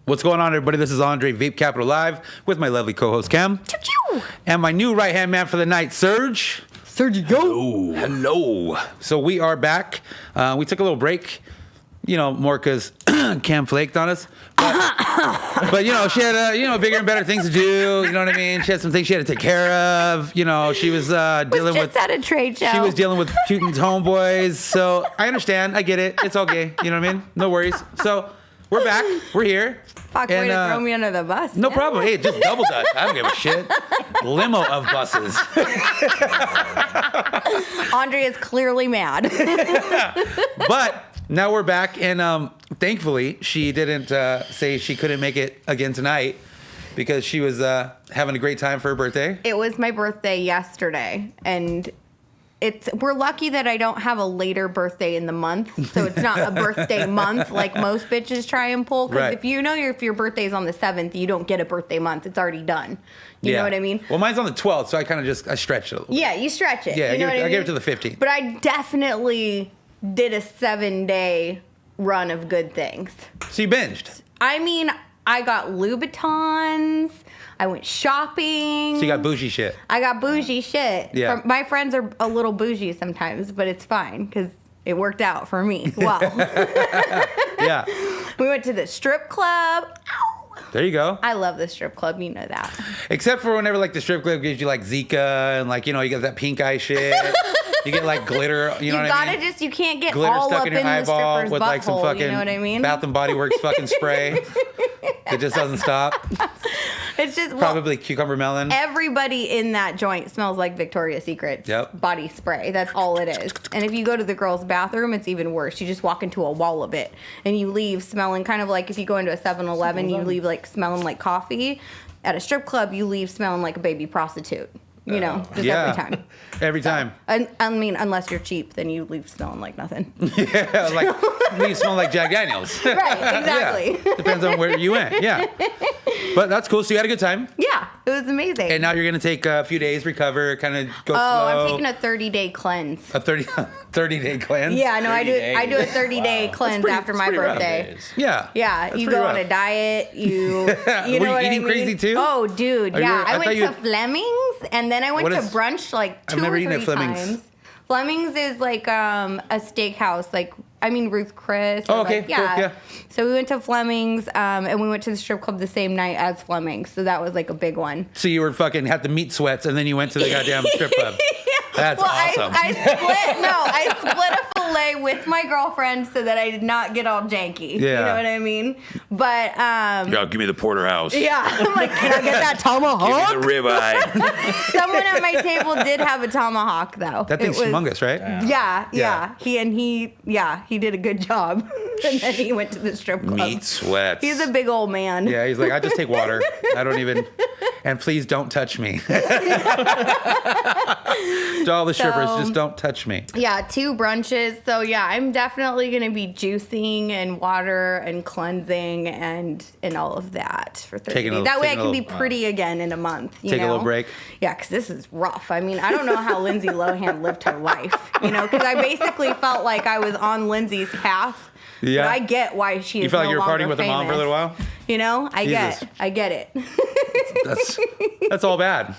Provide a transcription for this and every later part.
What's going on, everybody? This is Andre, Vape Capital Live, with my lovely co-host, Cam. Choo-choo. And my new right-hand man for the night, Serge. Sergi, go. Hello. So we are back. We took a little break, more because Cam flaked on us. But she had, bigger and better things to do. You know what I mean? She had some things she had to take care of. She was dealing with... at a trade show. She was dealing with Putin's homeboys. So I understand. I get it. It's okay. You know what I mean? No worries. So we're back. We're here. Fuck, way to throw me under the bus. No problem. Hey, just double dutch. I don't give a shit. Limo of buses. Andre is clearly mad. But now we're back, and thankfully she didn't say she couldn't make it again tonight because she was having a great time for her birthday. It was my birthday yesterday, and we're lucky that I don't have a later birthday in the month, so it's not a birthday month like most bitches try and pull. Because if if your birthday's on the 7th, you don't get a birthday month. It's already done. You know what I mean? Well, mine's on the 12th, so I kind of I stretched it a little bit. Yeah, you stretch it. Yeah, I gave it to the 15th. But I definitely did a 7-day run of good things. So you binged? I mean, I got Louboutins. I went shopping. So you got bougie shit. I got bougie shit. Yeah. My friends are a little bougie sometimes, but it's fine because it worked out for me. Wow. Yeah. We went to the strip club. Ow. There you go. I love the strip club. You know that. Except for whenever the strip club gives you Zika and you get that pink eye shit. You get glitter. You know what I mean? You can't get glitter all stuck up in your the eyeball stripper's with butthole. some fucking You know what I mean? Bath and Body Works fucking spray. It just doesn't stop. It's just probably cucumber melon. Everybody in that joint smells like Victoria's Secret's body spray. That's all it is. And if you go to the girls' bathroom, it's even worse. You just walk into a wall of it, and you leave smelling kind of like if you go into a 7-Eleven, you leave smelling like coffee. At a strip club, you leave smelling like a baby prostitute. Every time. Every time. I mean, unless you're cheap, then you leave smelling like nothing. Yeah, you smell like Jack Daniels. Right, exactly. Yeah. Depends on where you went, yeah. But that's cool. So you had a good time. Yeah, it was amazing. And now you're going to take a few days, recover, kind of go slow. I'm taking a 30-day cleanse. A 30-day cleanse? Yeah, no, I do a 30-day cleanse after my birthday. Yeah. Yeah, you go on a diet, you know what I mean? Were you eating crazy too? Oh, dude, yeah. I went to Fleming's, and then I went to brunch 2 or 3 times. Fleming's is a steakhouse, Ruth Chris. Oh, okay. Cool. Yeah. So we went to Fleming's, and we went to the strip club the same night as Fleming's. So that was a big one. So you were had the meat sweats, and then you went to the goddamn strip club. That's awesome. I split a filet with my girlfriend so that I did not get all janky. Yeah. You know what I mean? But give me the porterhouse. Yeah. I'm can I get that tomahawk? Give me the ribeye. Someone at my table did have a tomahawk though. That thing's humongous, right? Yeah. He did a good job. And then he went to the strip club. Meat sweats. He's a big old man. Yeah, he's I just take water. I don't even, and please don't touch me. To all the strippers, just don't touch me. Yeah, 2 brunches. So yeah, I'm definitely going to be juicing and water and cleansing and all of that for 30 days. That way I can be pretty again in a month. Take a little break. Yeah, because this is rough. I mean, I don't know how Lindsay Lohan lived her life, because I basically felt like I was on Lindsay's path. Yeah. But I get why she is You felt no like you were longer partying with famous. her mom for a little while? I get it. That's all bad.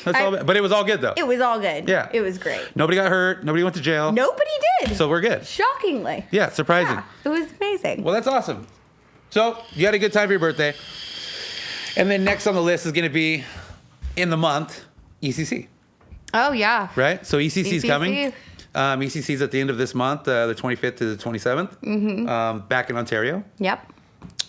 That's all bad. But it was all good, though. It was all good. Yeah. It was great. Nobody got hurt. Nobody went to jail. Nobody did. So we're good. Shockingly. Yeah, surprising. Yeah, it was amazing. Well, that's awesome. So you had a good time for your birthday. And then next on the list is going to be, in the month, ECC. Oh, yeah. Right? So ECC's coming. ECC's at the end of this month, the 25th to the 27th, back in Ontario. Yep.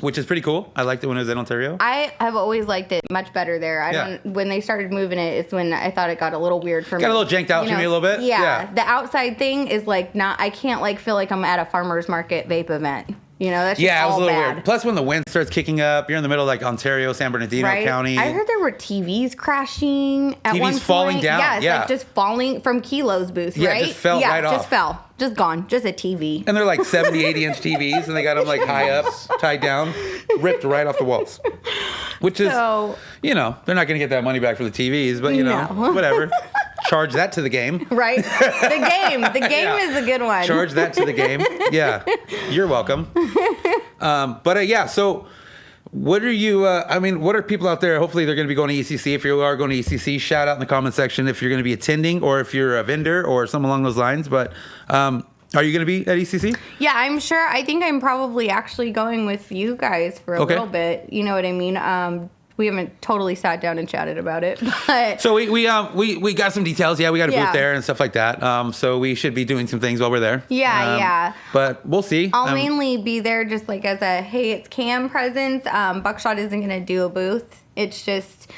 Which is pretty cool. I liked it when it was in Ontario. I have always liked it much better there. When they started moving it, it's when I thought it got a little weird for me. Got a little janked out for me a little bit. Yeah. The outside thing is I can't feel like I'm at a farmer's market vape event. That's just it was all a little bad. weird. Plus, when the wind starts kicking up, you're in the middle of Ontario, San Bernardino County. I heard there were TVs crashing at one point. TVs falling down. Yeah, it's just falling from Kilo's booth, right? Yeah, just fell right off. Just fell. Just gone. Just a TV. And they're 70, 80-inch TVs, and they got them high up, tied down, ripped right off the walls. Which is, they're not going to get that money back for the TVs, but, whatever. Charge that to the game. Right? The game is a good one. Charge that to the game. Yeah. You're welcome. So What are you, what are people out there? Hopefully they're going to be going to ECC. If you are going to ECC, shout out in the comment section if you're going to be attending or if you're a vendor or something along those lines. But are you going to be at ECC? Yeah, I'm sure. I think I'm probably actually going with you guys for a little bit. You know what I mean? We haven't totally sat down and chatted about it, but so we got some details. Yeah, we got a booth there and stuff like that. So we should be doing some things while we're there. Yeah. But we'll see. I'll mainly be there just like as a hey, it's Cam presence. Buckshot isn't going to do a booth. It's just,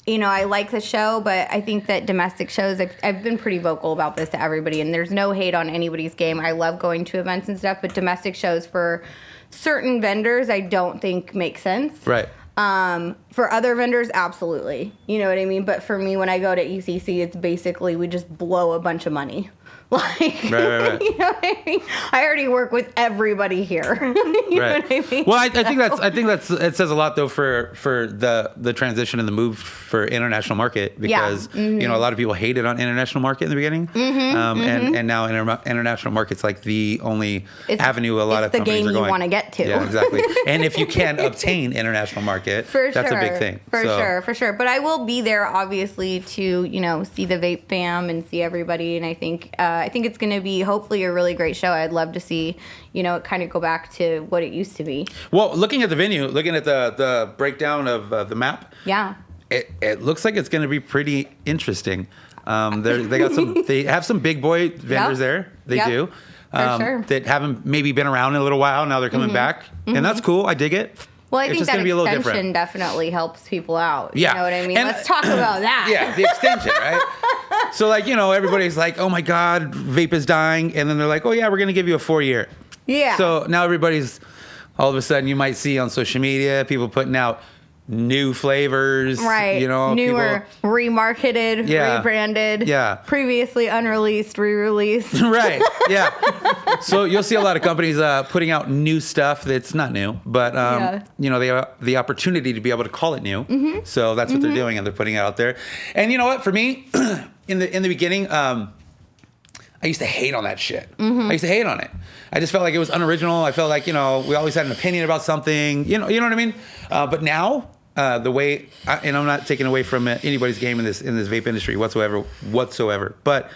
I like the show, but I think that domestic shows, I've been pretty vocal about this to everybody, and there's no hate on anybody's game. I love going to events and stuff, but domestic shows for certain vendors, I don't think make sense. Right. For other vendors, absolutely. You know what I mean? But for me, when I go to ECC, it's basically we just blow a bunch of money. Like, right. You know what I mean? I already work with everybody here. You know what I mean? Well, I think that's it says a lot though for the transition and the move for international market because a lot of people hated on international market in the beginning, and now international market's like the only avenue a lot of companies are going. It's the game you want to get to. Yeah, exactly. And if you can obtain international market, that's a big thing. For sure. But I will be there obviously to see the Vape fam and see everybody, and I think it's going to be hopefully a really great show. I'd love to see, it kind of go back to what it used to be. Well, looking at the venue, looking at the breakdown of the map, it looks like it's going to be pretty interesting. They have some big boy vendors there. They do. For sure. That haven't maybe been around in a little while. Now they're coming back, and that's cool. I dig it. Well, I think that extension definitely helps people out. Yeah. You know what I mean? And let's talk about that. Yeah, the extension, right? So, everybody's like, oh, my God, vape is dying. And then they're like, oh, yeah, we're going to give you a 4-year. Yeah. So now everybody's, all of a sudden, you might see on social media, people putting out new flavors. Right. Newer, remarketed, rebranded. Yeah. Previously unreleased, re-released. Right. Yeah. So you'll see a lot of companies putting out new stuff that's not new, but they have the opportunity to be able to call it new. Mm-hmm. So that's what they're doing, and they're putting it out there. And you know what? For me, in the beginning, I used to hate on that shit. Mm-hmm. I used to hate on it. I just felt like it was unoriginal. I felt like we always had an opinion about something. You know what I mean? But now. The way, and I'm not taking away from anybody's game in this vape industry whatsoever. But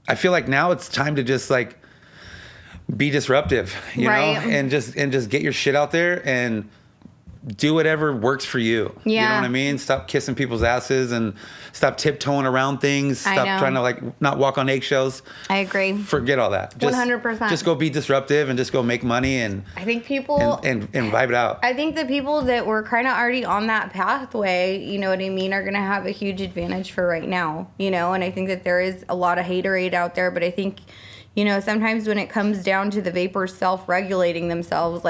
I feel like now it's time to just be disruptive, you know, and just get your shit out there and do whatever works for you. Yeah. You know what I mean? Stop kissing people's asses and stop tiptoeing around things. Stop trying to not walk on eggshells. I agree. Forget all that. 100%. Just go be disruptive and just go make money and I think people and vibe it out. I think the people that were kind of already on that pathway, you know what I mean, are going to have a huge advantage for right now, and I think that there is a lot of haterade out there, but I think, sometimes when it comes down to the vapors self-regulating themselves,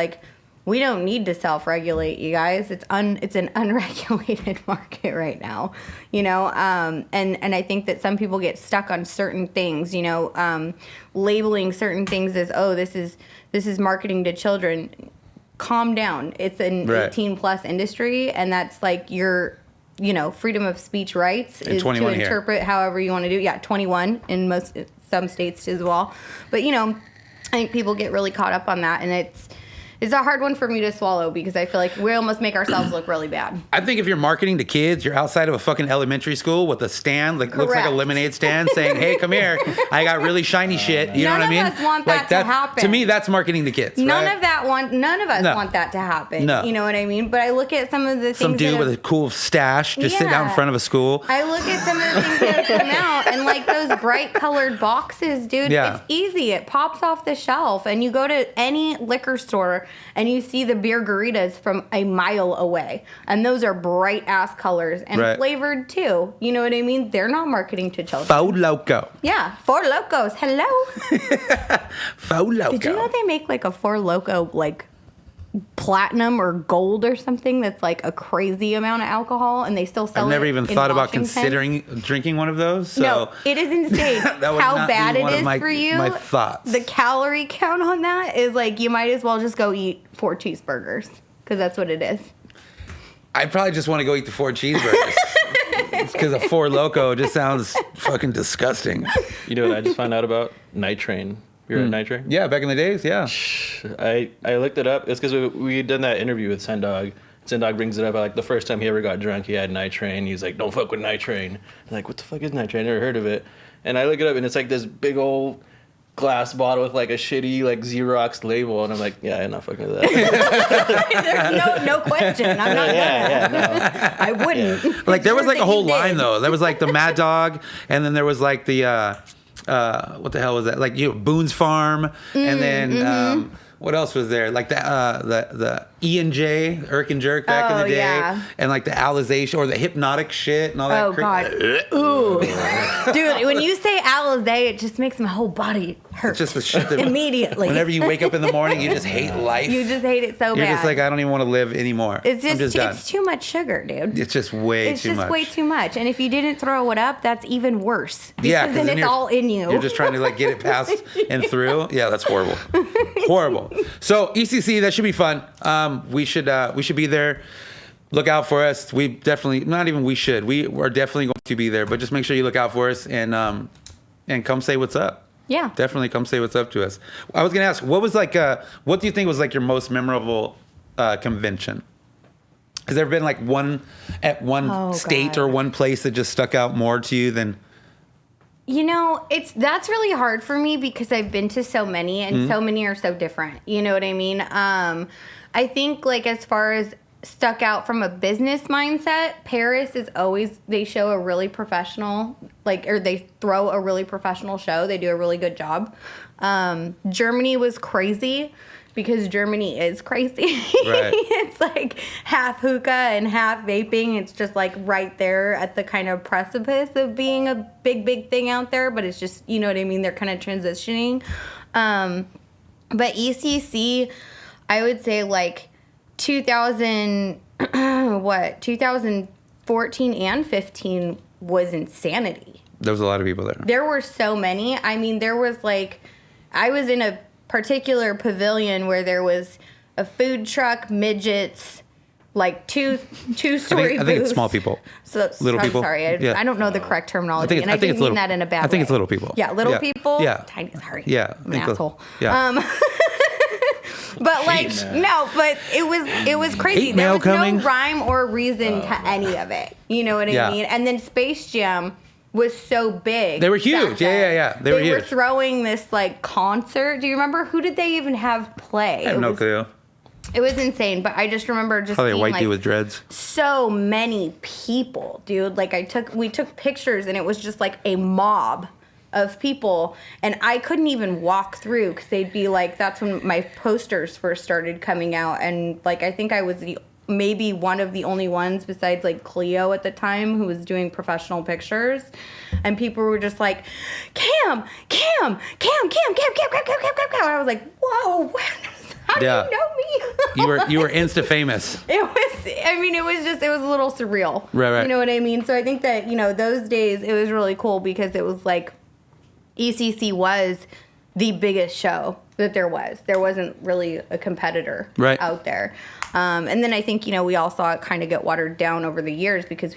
we don't need to self-regulate, you guys. It's an unregulated market right now, and I think that some people get stuck on certain things, labeling certain things as, oh, this is marketing to children. Calm down. It's an 18+ industry, and that's your freedom of speech rights is to interpret however you want to do. Yeah, 21 in some states as well. But I think people get really caught up on that, and it's a hard one for me to swallow because I feel like we almost make ourselves look really bad. I think if you're marketing to kids, you're outside of a fucking elementary school with a stand, looks like a lemonade stand, saying, "Hey, come here, I got really shiny shit." You know what I mean? None of us want that to happen. To me, that's marketing to kids. None of us want that to happen. No. You know what I mean? But I look at some of the things. Some dude with a cool stash just sitting out in front of a school. I look at some of the things that have come out, and those bright colored boxes, dude. Yeah. It's easy. It pops off the shelf, and you go to any liquor store and you see the beer garitas from a mile away, and those are bright ass colors and flavored too. You know what I mean? They're not marketing to children. Four Loko. Yeah, Four Locos. Hello. Four Loko. Did you know they make a Four Loko platinum or gold or something that's a crazy amount of alcohol, and they still sell it? I've never even thought about considering drinking one of those. So no, it is insane how bad it is for you. My thoughts. The calorie count on that is you might as well just go eat 4 cheeseburgers because that's what it is. I probably just want to go eat the 4 cheeseburgers because a Four Loko just sounds fucking disgusting. You know what I just found out about? Night Train. You heard of Night Train? Yeah, back in the days, yeah. gosh. I looked it up. It's because we did that interview with Sendog. Sendog brings it up. Like, the first time he ever got drunk, he had Night Train. He's like, don't fuck with Night Train. I'm like, what the fuck is Night Train? I never heard of it. And I look it up, and it's like this big old glass bottle with like a shitty like Xerox label, and I'm like, yeah, I'm not fucking with that. There's no question. I'm not no. I wouldn't. Yeah. Like there was like a whole line did. though. There was like the Mad Dog, and then there was like the what the hell was that? Like Boone's Farm, and then what else was there? Like the E&J, Irk and Jerk back in the day, and like the Alization or the hypnotic shit and all that. Oh God, ooh, dude! When you say Alizé, it just makes my whole body hurt. It's just the shit that immediately. Whenever you wake up in the morning, you just hate life. You just hate it so bad. You're just like, I don't even want to live anymore. It's just, I'm just done. It's too much sugar, dude. It's just way too much. Way too much. And if you didn't throw it up, that's even worse. Because yeah, then it's all in you. You're just trying to like get it past and through. Yeah, that's horrible. Horrible. So ECC, that should be fun. We should be there. Look out for us. We definitely, not even we should. We are definitely going to be there. But just make sure you look out for us and come say what's up. Yeah. Definitely come say what's up to us. I was going to ask, what do you think was like your most memorable convention? Has there been like one state or one place that just stuck out more to you than? You know, that's really hard for me because I've been to so many and so many are so different. You know what I mean? I think like as far as stuck out from a business mindset, Paris is always, they show a really professional, or they throw a really professional show. They do a really good job. Germany was crazy because Germany is crazy. Right. It's like half hookah and half vaping. It's just like right there at the kind of precipice of being a big, big thing out there. But it's just, you know what I mean? They're kind of transitioning. But ECC, I would say like 2014 and 15 was insanity. There was a lot of people there. There were so many. I mean, there was like, I was in a particular pavilion where there was a food truck, midgets, like two-story booths. I think it's small people. So little people. I'm sorry, I don't know the correct terminology, and I didn't mean that in a bad way. I think it's little people. Yeah, little people. Yeah. Tiny. Sorry. Yeah. I'm an asshole. Yeah. But like but it was crazy. Hate There mail was coming. no rhyme or reason to any of it. You know what I mean? And then Space Jam was so big. They were huge. Yeah. They were huge. They were throwing this like concert. Do you remember, who did they even have play? I have no clue. It was insane, but I just remember just Probably a white like, dude with dreads. So many people, dude. Like we took pictures and it was just like a mob of people, and I couldn't even walk through because they'd be like, that's when my posters first started coming out, and like I think I was maybe one of the only ones besides like Cleo at the time who was doing professional pictures, and people were just like, Cam. And I was like, whoa, how do you know me? you were insta famous. It was a little surreal. Right. You know what I mean? So I think that, those days it was really cool because it was like ECC was the biggest show that there was. There wasn't really a competitor out there. And then I think, we all saw it kind of get watered down over the years because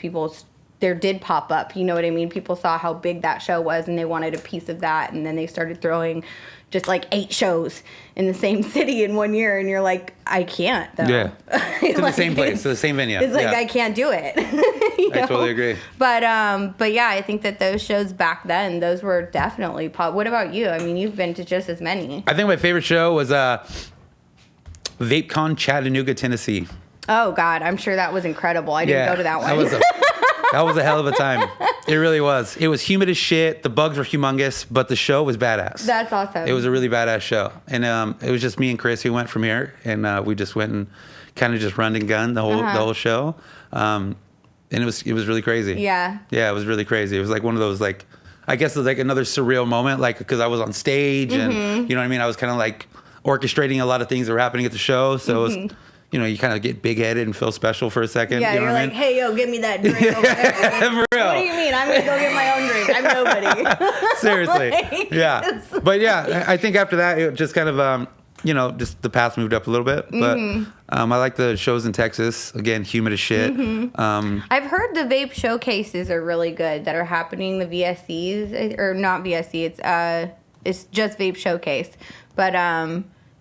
there did pop up. You know what I mean? People saw how big that show was and they wanted a piece of that. And then they started throwing just like 8 shows in the same city in 1 year. And you're like, I can't though. Yeah. To the same place, to the same venue. It's like, I can't do it. I totally agree. But yeah, I think that those shows back then, those were definitely pop. What about you? I mean, you've been to just as many. I think my favorite show was VapeCon Chattanooga, Tennessee. Oh God, I'm sure that was incredible. I didn't go to that one. That was a hell of a time. It really was. It was humid as shit. The bugs were humongous, but the show was badass. That's awesome. It was a really badass show. And it was just me and Chris who went from here, and we just went and kind of just run and gun the whole show. And it was really crazy. Yeah. Yeah, it was really crazy. It was like one of those, like, I guess it was like another surreal moment, like, because I was on stage and, you know what I mean? I was kind of like orchestrating a lot of things that were happening at the show. So it was, you kind of get big-headed and feel special for a second. Yeah, you know you're like, hey, yo, give me that drink over there. For real. What do you mean? I'm going to go get my own drink. I'm nobody. Seriously. Yeah. But yeah, I think after that, it just kind of, just the path moved up a little bit. But I like the shows in Texas. Again, humid as shit. I've heard the vape showcases are really good that are happening, the VSCs, or not VSC, it's just Vape Showcase. But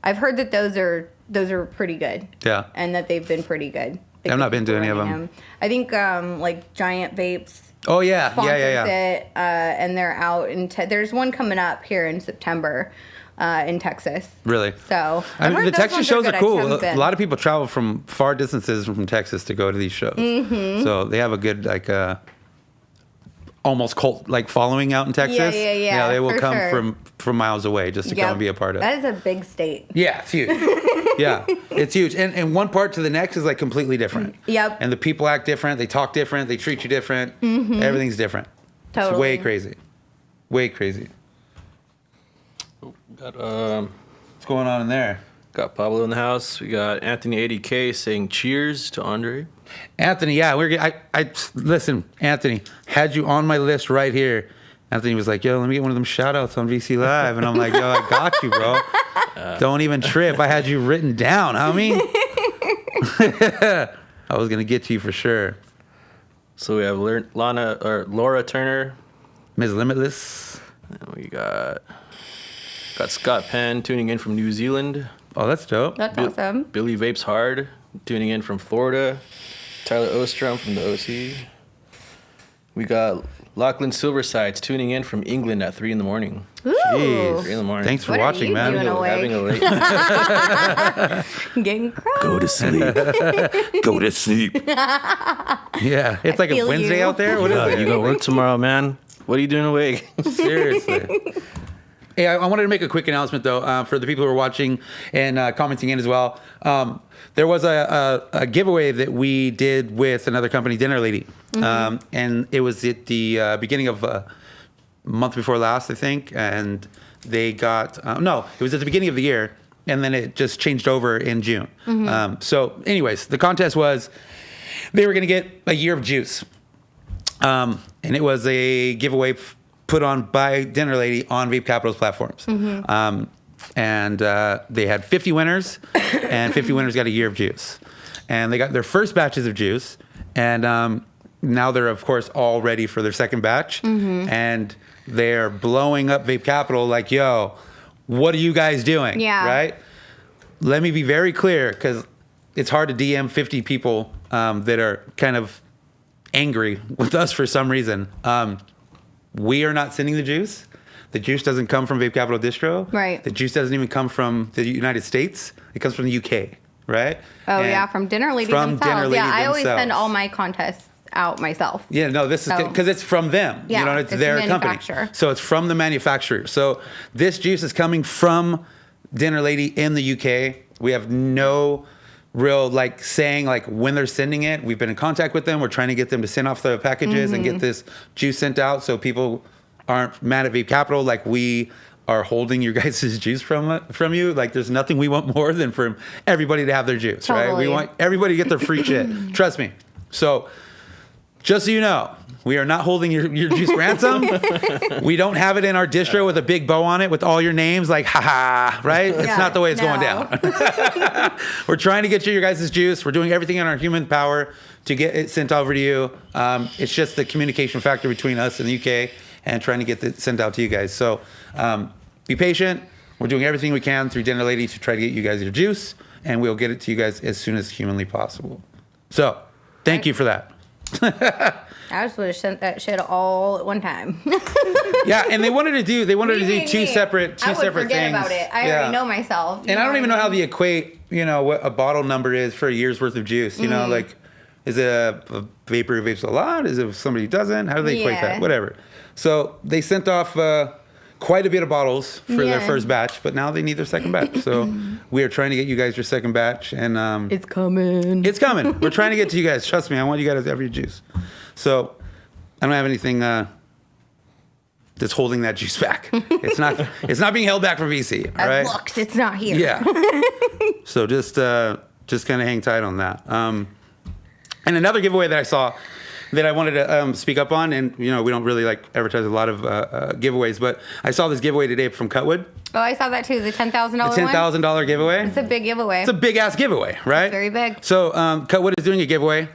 I've heard that those are pretty good. Yeah. And that they've been pretty good. I've not been to any of them. I think like Giant Vapes. Oh yeah, sponsors yeah. it, and they're out in. There's one coming up here in September, in Texas. Really? So I mean, the Texas shows are cool. A lot of people travel from far distances from Texas to go to these shows. Mm-hmm. So they have a good almost cult like following out in Texas. Yeah. Yeah, they will come from miles away just to come and be a part of. That is a big state. Yeah, it's huge. Yeah, it's huge. And one part to the next is like completely different. Yep. And the people act different. They talk different. They treat you different. Mm-hmm. Everything's different. Totally. It's way crazy. Way crazy. Got What's going on in there? Got Pablo in the house. We got Anthony 80K saying cheers to Andre. Anthony, yeah, I listen, Anthony, had you on my list right here. Anthony was like, yo, let me get one of them shout outs on VC Live. And I'm like, yo, I got you, bro. Don't even trip. I had you written down, homie. I was going to get to you for sure. So we have Laura Turner. Ms. Limitless. And we got Scott Penn tuning in from New Zealand. Oh, that's dope. That's awesome. Billy Vapes Hard tuning in from Florida. Tyler Ostrom from the OC. We got Lachlan Silversides tuning in from England at 3 in the morning. Ooh. Jeez. 3 in the morning. Thanks for What are watching, you man. doing awake? Having a late. Getting crunk. Go to sleep. Go to sleep. Yeah, it's like a feel Wednesday you. out there. What is it? You got work tomorrow, man. What are you doing awake? Seriously. Hey, I wanted to make a quick announcement, though, for the people who are watching and commenting in as well. There was a giveaway that we did with another company, Dinner Lady. Mm-hmm. And it was at the beginning of a month before last, I think. And they got, no, it was at the beginning of the year. And then it just changed over in June. Mm-hmm. So anyways, the contest was they were going to get a year of juice. And it was a giveaway put on by Dinner Lady on Vape Capital's platforms. Mm-hmm. And they had 50 winners, and 50 winners got a year of juice. And they got their first batches of juice, and now they're, of course, all ready for their second batch. Mm-hmm. And they're blowing up Vape Capital like, yo, what are you guys doing? Yeah. Right? Let me be very clear, because it's hard to DM 50 people that are kind of angry with us for some reason. We are not sending the juice. The juice doesn't come from Vape Capital Distro. Right. The juice doesn't even come from the United States. It comes from the UK, right? Oh, And yeah, from Dinner Lady from themselves. Dinner Lady I always themselves. send all my contests out myself. Yeah, no, this is because it's from them. Yeah, you know, it's it's their the company. manufacturer. So it's from the manufacturer. So this juice is coming from Dinner Lady in the UK. We have no real saying when they're sending it. We've been in contact with them. We're trying to get them to send off the packages and get this juice sent out so people aren't mad at Vape Capital like we are holding your guys' juice from you. Like, there's nothing we want more than for everybody to have their juice, right? Totally. We want everybody to get their free shit. Trust me. So just so you know, we are not holding your juice ransom. We don't have it in our distro with a big bow on it with all your names, like, haha, right? It's not the way it's going down. We're trying to get you your guys' juice. We're doing everything in our human power to get it sent over to you. It's just the communication factor between us and the UK and trying to get it sent out to you guys. So be patient. We're doing everything we can through Dinner Lady to try to get you guys your juice, and we'll get it to you guys as soon as humanly possible. So thank you for that. I just would have sent that shit all at one time. Yeah, and they wanted to do two Me. separate I would things. forget about it. I already know myself. And I don't even know how they equate, what a bottle number is for a year's worth of juice. You know, is it a vapor who vapes a lot? Is it somebody who doesn't? How do they equate that? Whatever. So they sent off quite a bit of bottles for their first batch, but now they need their second batch. So we are trying to get you guys your second batch, and It's coming. it's coming. We're trying to get to you guys. Trust me, I want you guys to have your juice. So I don't have anything that's holding that juice back. It's not being held back from VC. All right. Looks, it's not here. Yeah. So just kind of hang tight on that. And another giveaway that I saw that I wanted to speak up on, and we don't really advertise a lot of giveaways, but I saw this giveaway today from Cutwood. Oh, I saw that too. The $10,000 The one. $10,000 giveaway. It's a big giveaway. It's a big ass giveaway, right? It's very big. So Cutwood is doing a giveaway.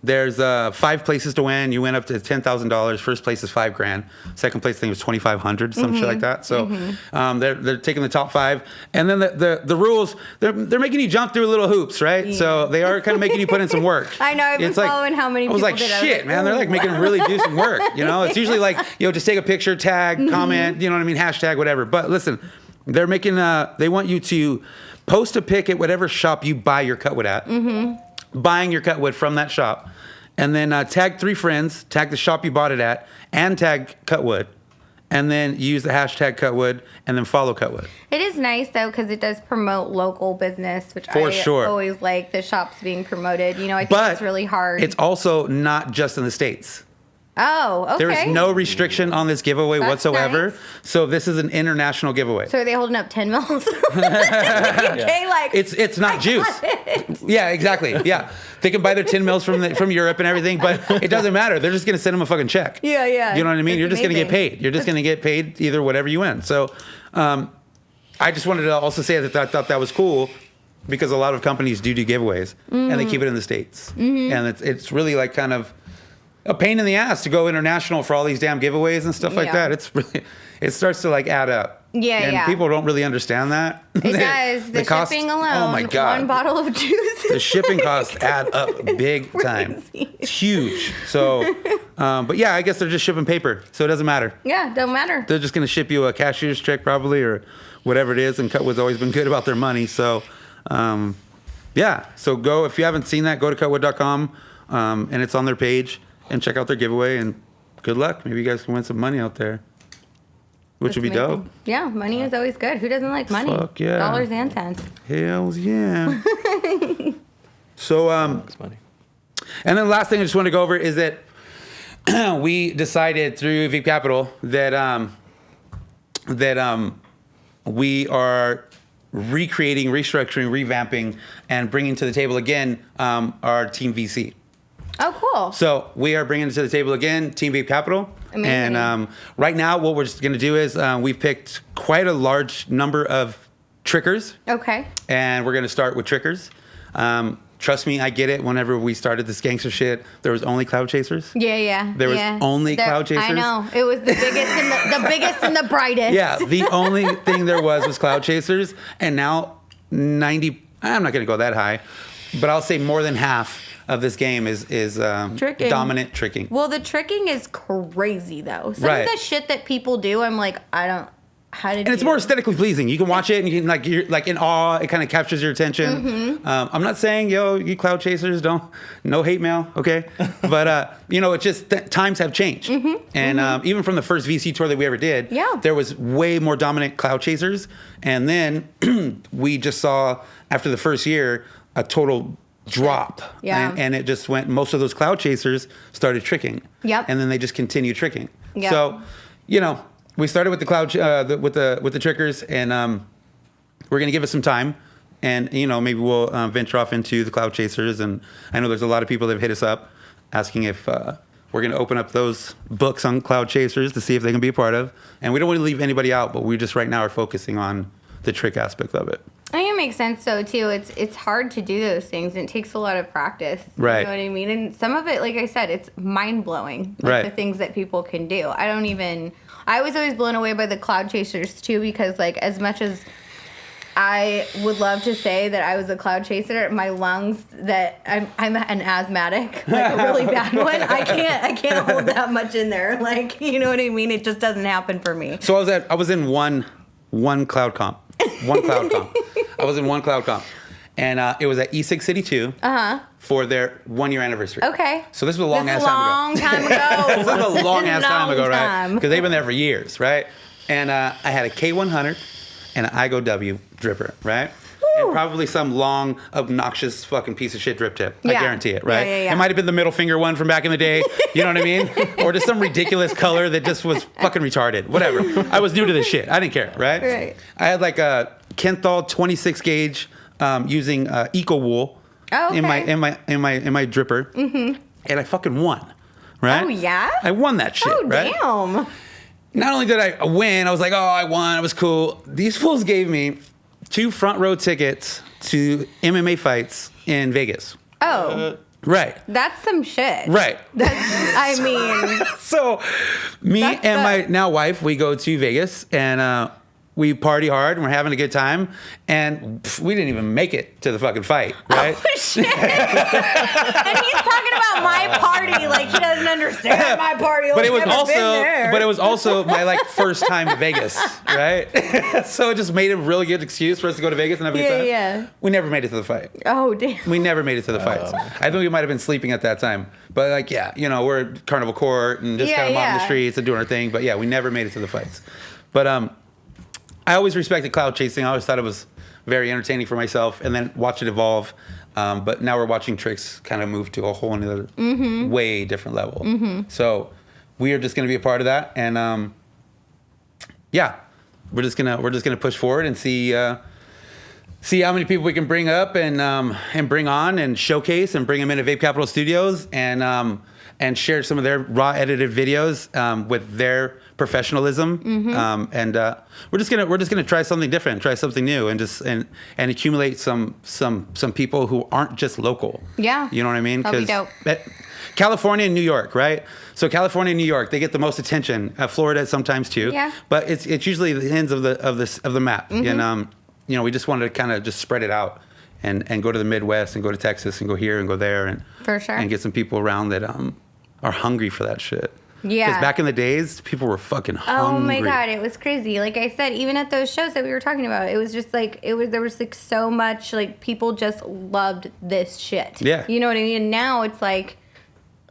There's 5 places to win. You win up to $10,000. First place is $5,000. Second place, I think, was $2,500, some shit like that. So they're taking the top 5, and then the rules, they're making you jump through little hoops, right? Yeah. So they are kind of making you put in some work. I know. I've been following how many people did. Shit, man, they're like making them really do some work. You know, it's usually like, just take a picture, tag, comment, you know what I mean, hashtag, whatever. But listen, they're making they want you to post a pic at whatever shop you buy your cutwood at. Buying your cutwood from that shop, and then tag 3 friends, tag the shop you bought it at, and tag cutwood, and then use the hashtag cutwood, and then follow cutwood. It is nice though because it does promote local business, which For I sure. always like the shops being promoted. You know, I think it's really hard. It's also not just in the States. Oh, okay. There is no restriction on this giveaway whatsoever. Nice. So this is an international giveaway. So are they holding up 10 mils? Okay, like it's not juice. Yeah, exactly. Yeah, they can buy their 10 mils from Europe and everything, but it doesn't matter. They're just gonna send them a fucking check. Yeah. You know what I mean? It's You're just gonna get amazing. paid. You're just gonna get paid either whatever you win. So, I just wanted to also say that I thought that was cool. Because a lot of companies do giveaways, and they keep it in the States, and it's really like kind of a pain in the ass to go international for all these damn giveaways and stuff like that. It's really, it starts to like add up. And people don't really understand that. It does. The cost, shipping alone. Oh my God. 1 bottle of juice. The shipping costs add up big time. It's huge. So, but yeah, I guess they're just shipping paper, so it doesn't matter. Yeah, don't matter. They're just going to ship you a cashier's check probably, or whatever it is. And Cutwood's always been good about their money. So, yeah. So go, if you haven't seen that, go to cutwood.com, and it's on their page, and check out their giveaway, and good luck. Maybe you guys can win some money out there, which would be dope. Yeah, money is always good. Who doesn't like money? Fuck yeah. Dollars and cents. Hells yeah. So, That's money. and then the last thing I just want to go over is that we decided through Vape Capital that we are recreating, restructuring, revamping, and bringing to the table again our Team VC. Oh, cool. So we are bringing to the table again Team Vape Capital. Amazing. And right now what we're just going to do is we've picked quite a large number of trickers. Okay. And we're going to start with trickers. Trust me, I get it. Whenever we started this gangster shit, there was only cloud chasers. Yeah. There was only cloud chasers. I know. It was the biggest and the biggest and the brightest. Yeah, the only thing there was cloud chasers. And now 90, I'm not going to go that high, but I'll say more than half of this game is Tricking. dominant tricking. Well, the tricking is crazy though. Some of the shit that people do, I'm like, how did and it's more aesthetically pleasing. You can watch it and you can you're like in awe. It kind of captures your attention. I'm not saying, you cloud chasers, no hate mail, okay? But it's just times have changed. And even from the first VC tour that we ever did, there was way more dominant cloud chasers. And then we just saw after the first year a total drop. Yeah. And it just went. Most of those cloud chasers started tricking. Yep. And then they just continued tricking. Yep. So, we started with the cloud with the trickers, and we're gonna give it some time, and maybe we'll venture off into the cloud chasers. And I know there's a lot of people that have hit us up asking if we're gonna open up those books on cloud chasers to see if they can be a part of. And we don't want to leave anybody out, but we just right now are focusing on the trick aspect of it. I think it makes sense though too. It's hard to do those things, and it takes a lot of practice. Right. You know what I mean? And some of it, like I said, it's mind blowing. Right. The things that people can do. I was always blown away by the cloud chasers too, because like as much as I would love to say that I was a cloud chaser, my lungs, that I'm an asthmatic, like a really bad one. I can't hold that much in there. Like, you know what I mean? It just doesn't happen for me. So I was in one cloud comp. I was in one cloud comp. And it was at E6 City 2 for their 1-year anniversary. Okay. So this was a long ass time ago. This was a long ass time ago, right? Because they've been there for years, right? And I had a K100 and an IGO W dripper, right? Woo. And probably some long, obnoxious fucking piece of shit drip tip. I guarantee it, right? Yeah. It might have been the middle finger one from back in the day. You know what I mean? Or just some ridiculous color that just was fucking retarded. Whatever. I was new to this shit. I didn't care, right? Right. I had like a Kenthal 26 gauge using Eco Wool in my dripper, and I fucking won, right? Oh yeah, I won that shit. Oh right? damn! Not only did I win, I was like, oh, I won. It was cool. These fools gave me 2 front row tickets to MMA fights in Vegas. Oh, Right. That's some shit. Right. I mean. So me and my now wife, we go to Vegas and we party hard and we're having a good time. And we didn't even make it to the fucking fight, right? Oh, shit. And he's talking about my party like he doesn't understand my party. But it was also my like first time to Vegas, right? So it just made a really good excuse for us to go to Vegas and have a good time. Yeah. We never made it to the fight. Oh, damn. We never made it to the fights. I think we might have been sleeping at that time. But like, yeah, you know, we're at Carnival Court and just kind of mopping the streets and doing our thing. But yeah, we never made it to the fights. But I always respected cloud chasing. I always thought it was very entertaining for myself, and then watch it evolve. But now we're watching Tricks kind of move to a whole another way different level. So we are just going to be a part of that, and yeah, we're just gonna push forward and see how many people we can bring up and bring on and showcase and bring them into Vape Capital Studios and share some of their raw edited videos with their professionalism. And we're just gonna try something different, try something new, and just and accumulate some people who aren't just local. Yeah, you know what I mean? That'd be dope. California and New York, right? So California and New York, they get the most attention. Florida sometimes too. Yeah. But it's usually the ends of the map. And you know, we just wanted to kind of just spread it out and go to the Midwest and go to Texas and go here and go there and for sure and get some people around that are hungry for that shit. Yeah. Because back in the days, people were fucking hungry. Oh my God, it was crazy. Like I said, even at those shows that we were talking about, it was just like, there was like so much, like people just loved this shit. Yeah. You know what I mean? And now it's like,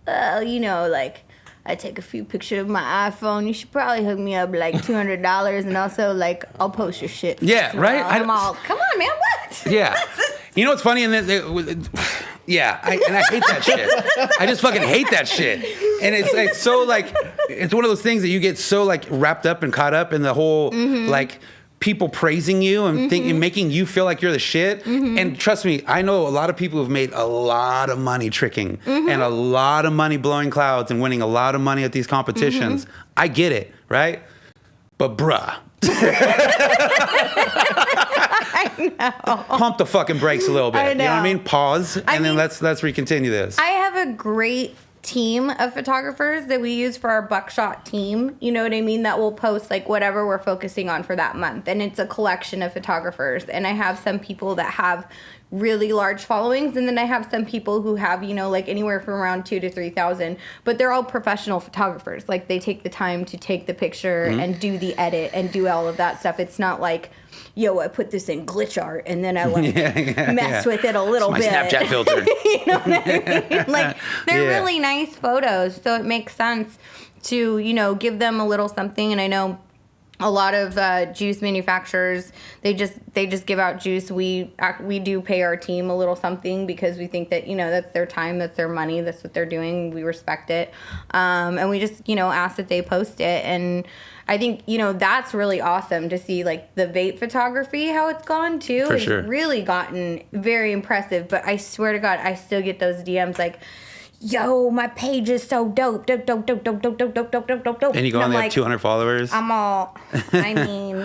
you know, like I take a few pictures of my iPhone. You should probably hook me up like $200 and also like I'll post your shit. Yeah, right? I'm all, come on, man, what? Yeah. You know what's funny? And yeah, I hate that shit. I just fucking hate that shit. And it's like so like it's one of those things that you get so like wrapped up and caught up in the whole like people praising you and making you feel like you're the shit. And trust me, I know a lot of people who've made a lot of money tricking and a lot of money blowing clouds and winning a lot of money at these competitions. I get it, right? But bruh. I know. Pump the fucking brakes a little bit. You know what I mean? Pause and then let's recontinue this. I have a great team of photographers that we use for our buckshot team, you know what I mean, that will post like whatever we're focusing on for that month, and it's a collection of photographers. And I have some people that have really large followings, and then I have some people who have, you know, like anywhere from around 2,000 to 3,000, but they're all professional photographers. Like they take the time to take the picture and do the edit and do all of that stuff. It's not like, yo, I put this in glitch art and then I like mess with it a little bit. My Snapchat filter. You know what I mean? Like they're really nice photos, so it makes sense to, you know, give them a little something. And I know a lot of juice manufacturers, they just give out juice. We do pay our team a little something because we think that, you know, that's their time, that's their money, that's what they're doing. We respect it, and we just, you know, ask that they post it. And I think, you know, that's really awesome to see, like the vape photography, how it's gone too. For it's sure. really gotten very impressive. But I swear to God, I still get those DMs like, yo, my page is so dope. And you go on there, like, 200 followers. I'm all, I mean,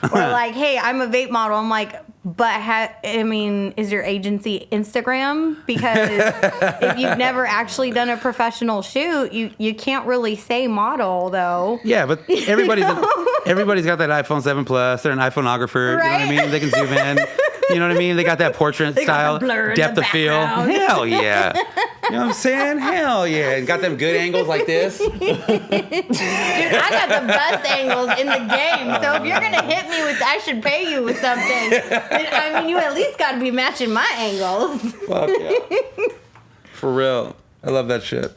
or like, hey, I'm a vape model. I'm like, but is your agency Instagram? Because if you've never actually done a professional shoot, you can't really say model though. Yeah, but everybody's got that iPhone 7 Plus. They're an iPhoneographer. Right? You know what I mean? They can zoom in. You know what I mean? They got that portrait style, depth of field. Hell yeah. You know what I'm saying? Hell yeah. And got them good angles like this. Dude, I got the best angles in the game. So if you're going to hit me with, I should pay you with something. I mean, you at least got to be matching my angles. Fuck yeah. For real. I love that shit.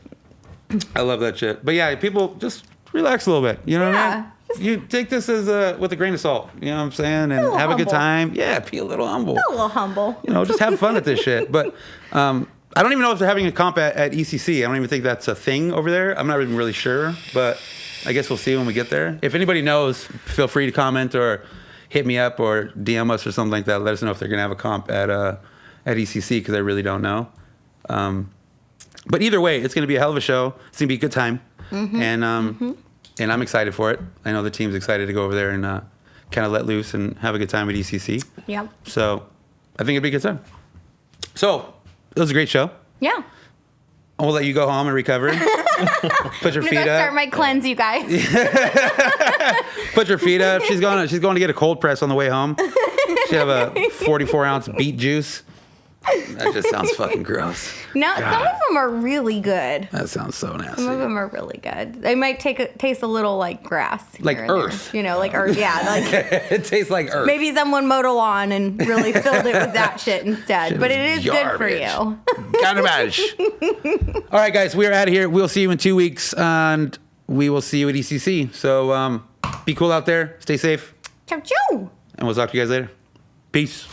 But yeah, people just relax a little bit. You know what I mean? You take this as with a grain of salt, you know what I'm saying, and have a good time. Yeah, be a little humble. A little humble. You know, just have fun at this shit. But I don't even know if they're having a comp at ECC. I don't even think that's a thing over there. I'm not even really sure, but I guess we'll see when we get there. If anybody knows, feel free to comment or hit me up or DM us or something like that. Let us know if they're gonna have a comp at ECC, because I really don't know. But either way, it's gonna be a hell of a show. It's gonna be a good time, and I'm excited for it. I know the team's excited to go over there and kind of let loose and have a good time at ECC. Yep. So I think it'd be a good time. So So it was a great show. Yeah. We'll let you go home and recover. Put your I'm feet gonna up. start my cleanse, you guys. Put your feet up. She's going to get a cold press on the way home. She have a 44-ounce beet juice. That just sounds fucking gross. No, some of them are really good. That sounds so nasty. Some of them are really good. They might taste a little like grass. Like here and earth. there. You know, like earth. Yeah. Like It tastes like earth. maybe someone mowed a lawn and really filled it with that shit instead. Shit But is it is good for you. Garbage. All right, guys, we are out of here. We'll see you in 2 weeks, and we will see you at ECC. So be cool out there. Stay safe. Ciao, ciao. And we'll talk to you guys later. Peace.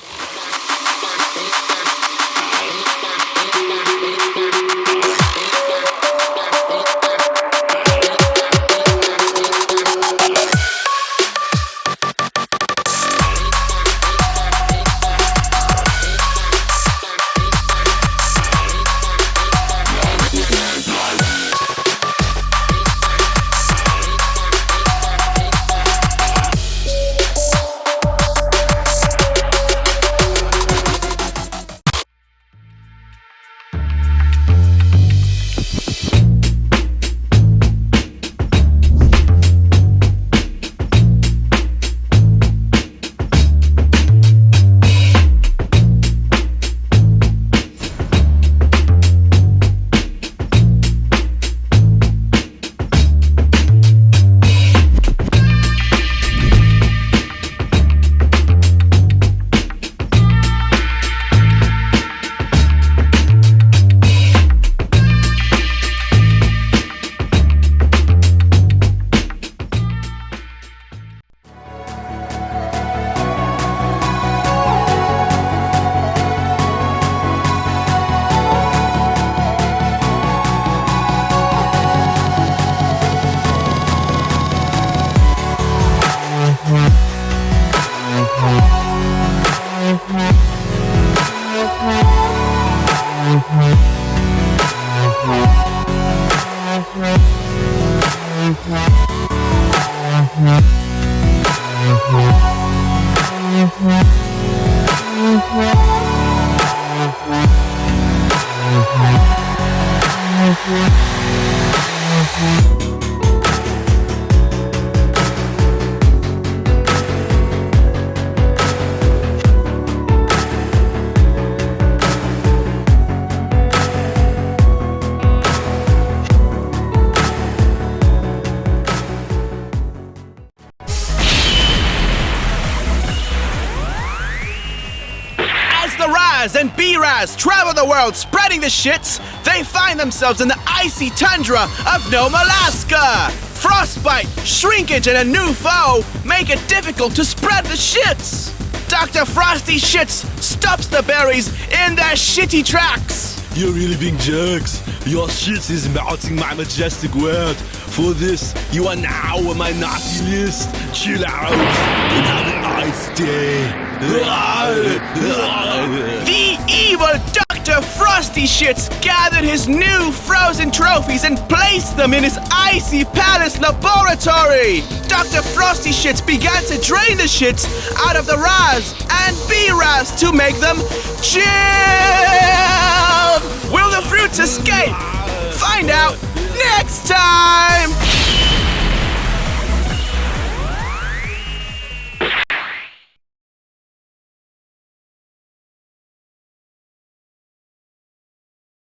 And B-Raz travel the world spreading the shits, they find themselves in the icy tundra of Nome, Alaska. Frostbite, shrinkage, and a new foe make it difficult to spread the shits. Dr. Frosty Shits stops the berries in their shitty tracks. You're really being jerks. Your shits is mouthing my majestic word. For this, you are now on my naughty list. Chill out and have a nice day. The evil Dr. Frosty Shits gathered his new frozen trophies and placed them in his icy palace laboratory. Dr. Frosty Shits began to drain the shits out of the Raz and B-Raz to make them chill. Will the fruits escape? Find out next time!